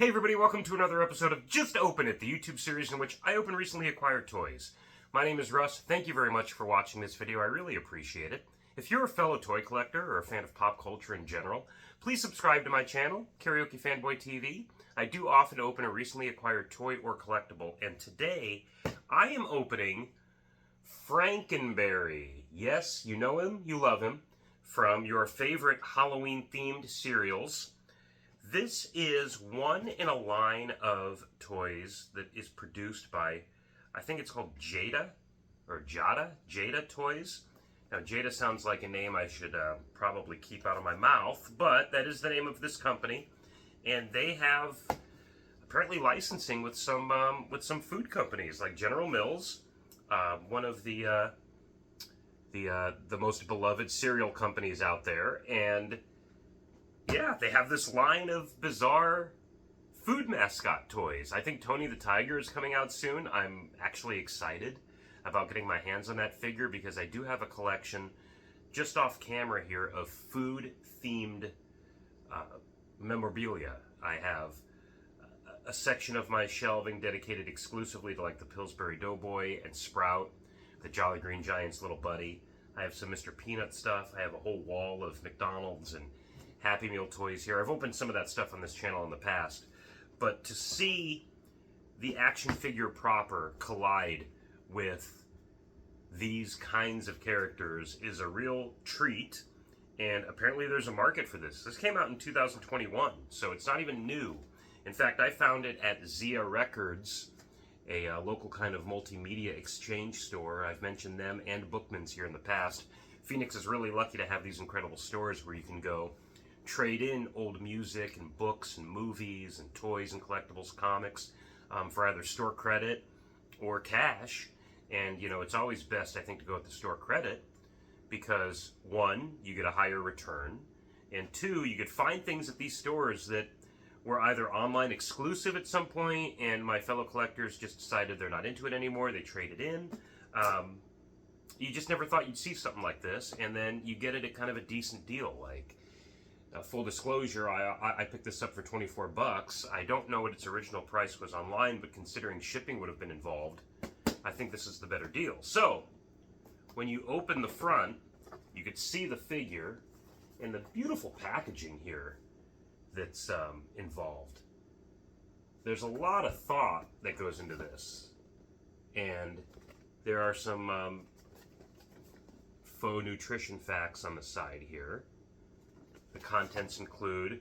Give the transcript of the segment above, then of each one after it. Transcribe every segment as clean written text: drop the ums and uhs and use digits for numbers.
Hey everybody, welcome to another episode of Just Open It, the YouTube series in which I open recently acquired toys. My name is Russ. Thank you very much for watching this video. I really appreciate it. If you're a fellow toy collector or a fan of pop culture in general, please subscribe to my channel, Karaoke Fanboy TV. I do often open a recently acquired toy or collectible, and today I am opening Franken Berry. Yes, you know him, you love him, from your favorite Halloween-themed cereals. This is one in a line of toys that is produced by, I think it's called Jada Toys. Now, Jada sounds like a name I should probably keep out of my mouth, but that is the name of this company, and they have apparently licensing with some food companies like General Mills, one of the most beloved cereal companies out there, and yeah, they have this line of bizarre food mascot toys. I think Tony the Tiger is coming out soon. I'm actually excited about getting my hands on that figure because I do have a collection just off camera here of food-themed memorabilia. I have a section of my shelving dedicated exclusively to like the Pillsbury Doughboy and Sprout, the Jolly Green Giant's little buddy. I have some Mr. Peanut stuff. I have a whole wall of McDonald's and Happy Meal toys here. I've opened some of that stuff on this channel in the past, but to see the action figure proper collide with these kinds of characters is a real treat, and apparently there's a market for this. This came out in 2021, so it's not even new. In fact, I found it at Zia Records, a local kind of multimedia exchange store. I've mentioned them and Bookman's here in the past. Phoenix is really lucky to have these incredible stores where you can go trade in old music and books and movies and toys and collectibles, comics, for either store credit or cash. And, you know, it's always best, I think, to go with the store credit because, one, you get a higher return, and two, you could find things at these stores that were either online exclusive at some point and my fellow collectors just decided they're not into it anymore, they traded in. You just never thought you'd see something like this, and then you get it at kind of a decent deal. Like, full disclosure, I picked this up for 24 bucks. I don't know what its original price was online, but considering shipping would have been involved, I think this is the better deal. So, when you open the front, you could see the figure and the beautiful packaging here that's involved. There's a lot of thought that goes into this, and there are some faux nutrition facts on the side here. The contents include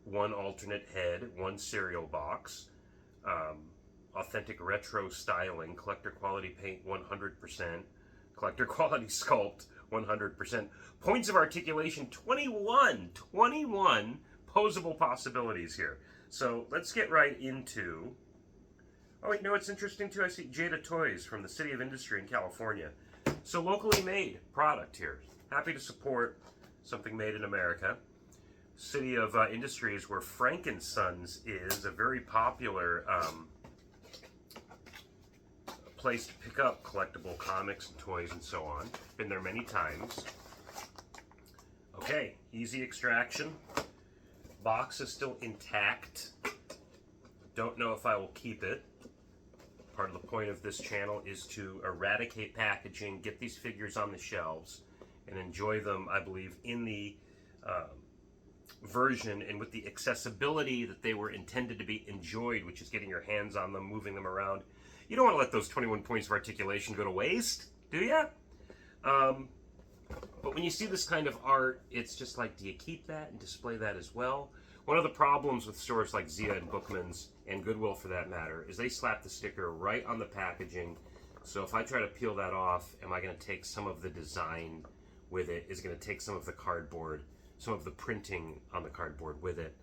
one alternate head, one cereal box, authentic retro styling, collector quality paint 100%, collector quality sculpt 100%, points of articulation 21 posable possibilities here. So let's get right into, oh, you know what's interesting too? I see Jada Toys from the City of Industry in California. So locally made product here. Happy to support something made in America. City of Industry is where Franken Sons is, a very popular place to pick up collectible comics and toys and so on. Been there many times. Okay, easy extraction. Box is still intact. Don't know if I will keep it. Part of the point of this channel is to eradicate packaging, get these figures on the shelves, and enjoy them, I believe, in the version and with the accessibility that they were intended to be enjoyed, which is getting your hands on them, moving them around. You don't want to let those 21 points of articulation go to waste, do you? But when you see this kind of art, it's just like, do you keep that and display that as well? One of the problems with stores like Zia and Bookman's, and Goodwill for that matter, is they slap the sticker right on the packaging. So if I try to peel that off, am I going to take some of the design with it? Is going to take some of the cardboard, some of the printing on the cardboard with it?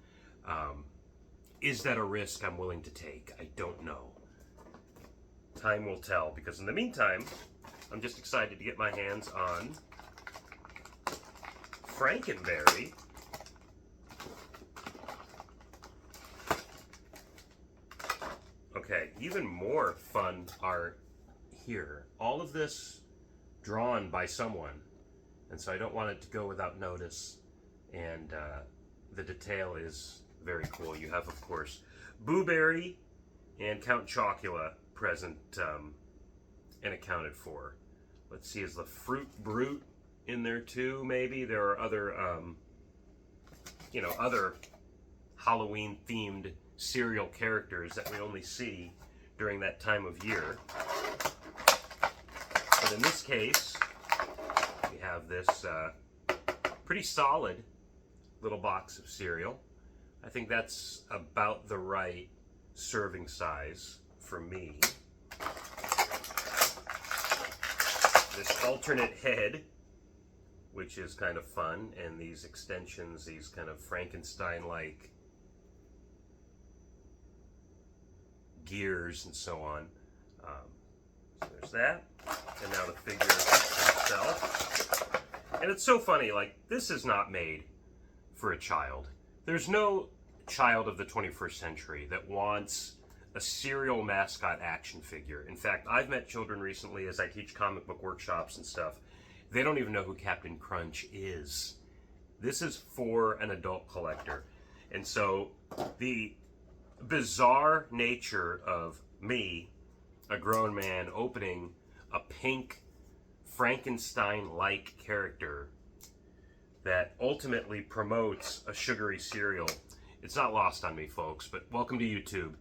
Is that a risk I'm willing to take? I don't know. Time will tell, because in the meantime, I'm just excited to get my hands on Franken Berry. Okay, even more fun art here. All of this drawn by someone, and so I don't want it to go without notice. And the detail is Very cool. You have, of course, Boo Berry and Count Chocula present and accounted for. Let's see, is the Fruit Brute in there too, maybe? There are other, other Halloween-themed cereal characters that we only see during that time of year. But in this case, we have this pretty solid little box of cereal. I think that's about the right serving size for me. This alternate head, which is kind of fun, and these extensions, these kind of Frankenstein-like gears and so on. So there's that. And now the figure itself. And it's so funny, like, this is not made for a child. There's no child of the 21st century that wants a cereal mascot action figure. In fact, I've met children recently as I teach comic book workshops and stuff. They don't even know who Captain Crunch is. This is for an adult collector. And so the bizarre nature of me, a grown man, opening a pink Frankenstein-like character that ultimately promotes a sugary cereal, it's not lost on me, folks, but welcome to YouTube.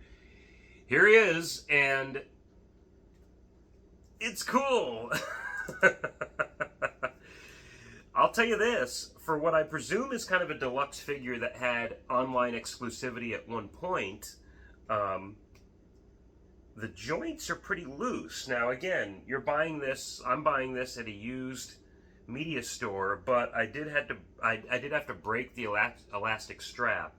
Here he is, and it's cool. I'll tell you this, for what I presume is kind of a deluxe figure that had online exclusivity at one point, the joints are pretty loose. Now again, I'm buying this at a used media store, but I did have to break the elastic strap.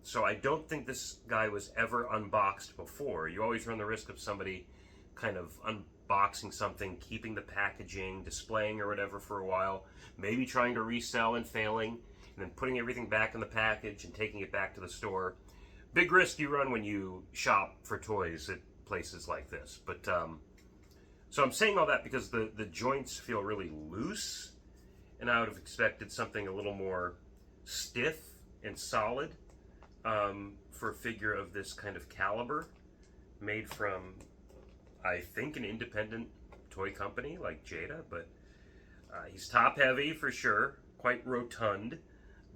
So I don't think this guy was ever unboxed before. You always run the risk of somebody kind of unboxing something, keeping the packaging, displaying or whatever for a while, maybe trying to resell and failing, and then putting everything back in the package and taking it back to the store. Big risk you run when you shop for toys at places like this. But so I'm saying all that because the joints feel really loose, and I would have expected something a little more stiff and solid for a figure of this kind of caliber, made from, I think, an independent toy company like Jada. But he's top heavy for sure, quite rotund,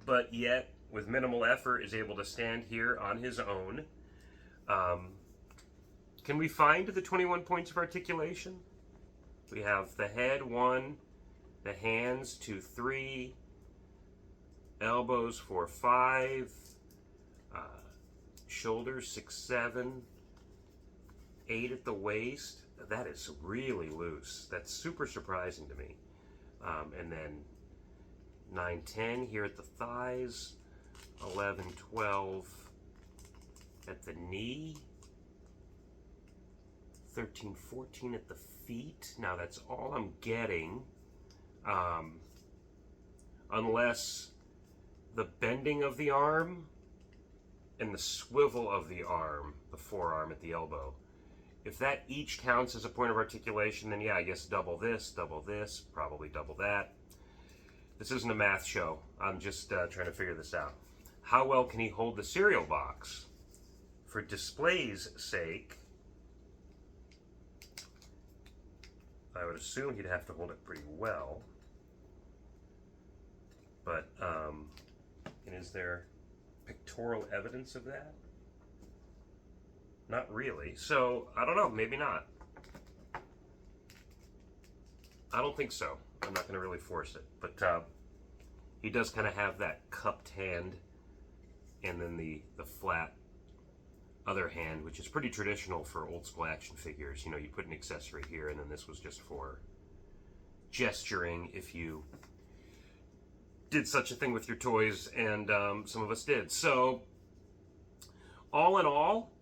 but yet with minimal effort is able to stand here on his own. Can we find the 21 points of articulation? We have the head 1, the hands 2, 3, elbows 4, 5, shoulders 6, 7, 8 at the waist. That is really loose. That's super surprising to me. And then 9, 10 here at the thighs, 11, 12 at the knee, 13, 14 at the feet. Now that's all I'm getting, unless the bending of the arm and the swivel of the arm, the forearm at the elbow. If that each counts as a point of articulation, then yeah, I guess double this, probably double that. This isn't a math show. I'm just trying to figure this out. How well can he hold the cereal box? For display's sake, I would assume he'd have to hold it pretty well. But, and is there pictorial evidence of that? Not really. So, I don't know, maybe not. I don't think so. I'm not going to really force it. But he does kind of have that cupped hand and then the flat other hand, which is pretty traditional for old school action figures. You know, you put an accessory here, and then this was just for gesturing if you did such a thing with your toys, and some of us did. So, all in all,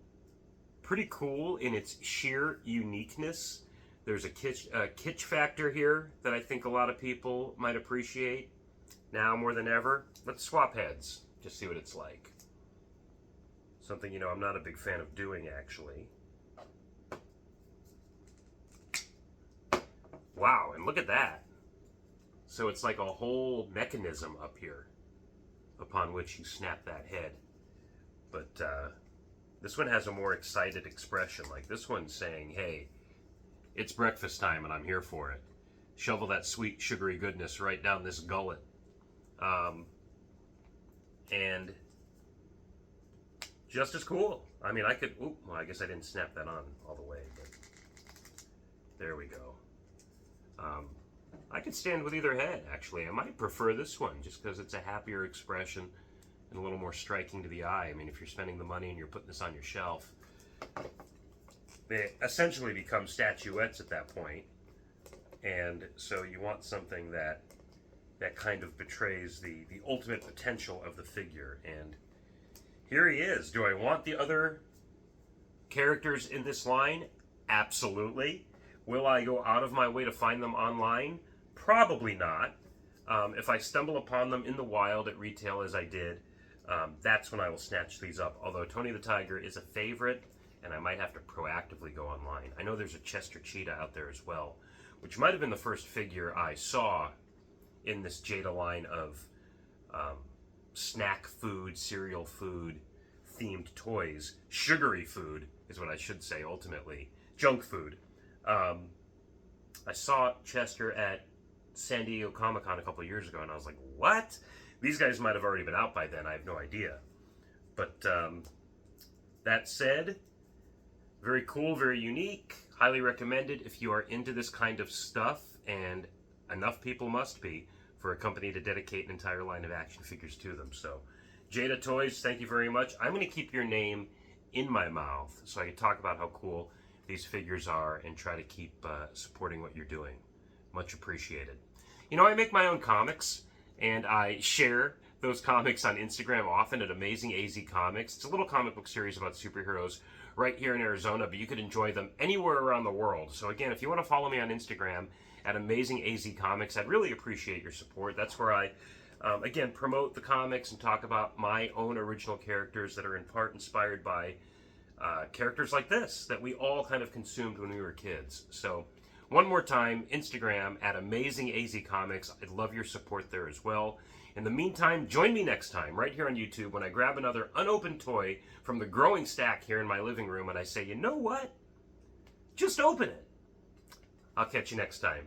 pretty cool in its sheer uniqueness. There's a kitsch factor here that I think a lot of people might appreciate now more than ever. Let's swap heads, just see what it's like. Something, you know, I'm not a big fan of doing, actually. Wow, and look at that. So it's like a whole mechanism up here upon which you snap that head. But this one has a more excited expression. Like this one's saying, hey, it's breakfast time and I'm here for it. Shovel that sweet, sugary goodness right down this gullet. And just as cool. I mean, I could, well, I guess I didn't snap that on all the way, but there we go. I could stand with either head, actually. I might prefer this one, just because it's a happier expression and a little more striking to the eye. I mean, if you're spending the money and you're putting this on your shelf, they essentially become statuettes at that point. And so you want something that kind of betrays the ultimate potential of the figure. And here he is. Do I want the other characters in this line? Absolutely. Will I go out of my way to find them online? Probably not. If I stumble upon them in the wild at retail, as I did, that's when I will snatch these up. Although Tony the Tiger is a favorite, and I might have to proactively go online. I know there's a Chester Cheetah out there as well, which might have been the first figure I saw in this Jada line of snack food, cereal food, themed toys. Sugary food is what I should say, ultimately. Junk food. I saw Chester at San Diego Comic-Con a couple of years ago, and I was like, what? These guys might have already been out by then. I have no idea. But that said, very cool, very unique. Highly recommended if you are into this kind of stuff, and enough people must be for a company to dedicate an entire line of action figures to them. So, Jada Toys, thank you very much. I'm going to keep your name in my mouth so I can talk about how cool these figures are and try to keep supporting what you're doing. Much appreciated. You know, I make my own comics, and I share those comics on Instagram often at Amazing AZ Comics. It's a little comic book series about superheroes right here in Arizona, but you could enjoy them anywhere around the world. So again, if you want to follow me on Instagram at Amazing AZ Comics, I'd really appreciate your support. That's where I, again, promote the comics and talk about my own original characters that are in part inspired by characters like this that we all kind of consumed when we were kids. So one more time, Instagram at Amazing AZ Comics. I'd love your support there as well. In the meantime, join me next time right here on YouTube when I grab another unopened toy from the growing stack here in my living room and I say, you know what? Just open it. I'll catch you next time.